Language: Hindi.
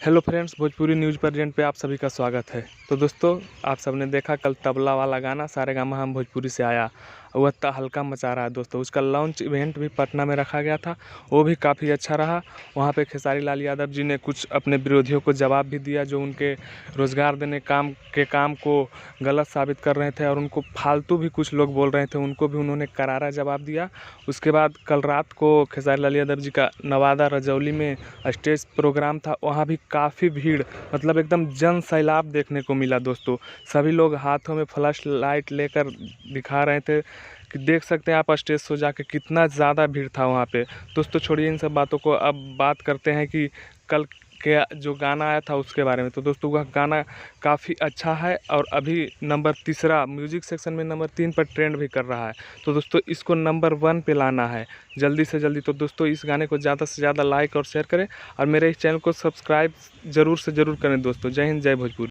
Hello friends, Bhojpuri news present पे आप सभी का स्वागत है। तो दोस्तों, आप सबने देखा कल तबला वाला गाना सारेगामा हम भोजपुरी से आया, वह हल्का मचा रहा है। दोस्तों, उसका लॉन्च इवेंट भी पटना में रखा गया था, वो भी काफ़ी अच्छा रहा। वहाँ पे खेसारी लाल यादव जी ने कुछ अपने विरोधियों को जवाब भी दिया, जो उनके रोज़गार देने काम को गलत साबित कर रहे थे और उनको फालतू भी कुछ लोग बोल रहे थे, उनको भी उन्होंने करारा जवाब दिया। उसके बाद कल रात को खेसारी लाल यादव जी का नवादा रजौली में स्टेज प्रोग्राम था, वहाँ भी काफ़ी भीड़, मतलब एकदम जन सैलाब देखने को मिला। दोस्तों, सभी लोग हाथों में फ्लैश लाइट लेकर दिखा रहे थे कि देख सकते हैं आप स्टेज शो जाके कितना ज़्यादा भीड़ था वहाँ पे। दोस्तों, छोड़िए इन सब बातों को, अब बात करते हैं कि कल के जो गाना आया था उसके बारे में। तो दोस्तों, वह गाना काफ़ी अच्छा है और अभी नंबर 3 म्यूजिक सेक्शन में नंबर 3 पर ट्रेंड भी कर रहा है। तो दोस्तों, इसको नंबर 1 पे लाना है जल्दी से जल्दी। तो दोस्तों, इस गाने को ज़्यादा से ज़्यादा लाइक और शेयर करें और मेरे इस चैनल को सब्सक्राइब ज़रूर से ज़रूर करें। दोस्तों, जय हिंद, जय भोजपुरी।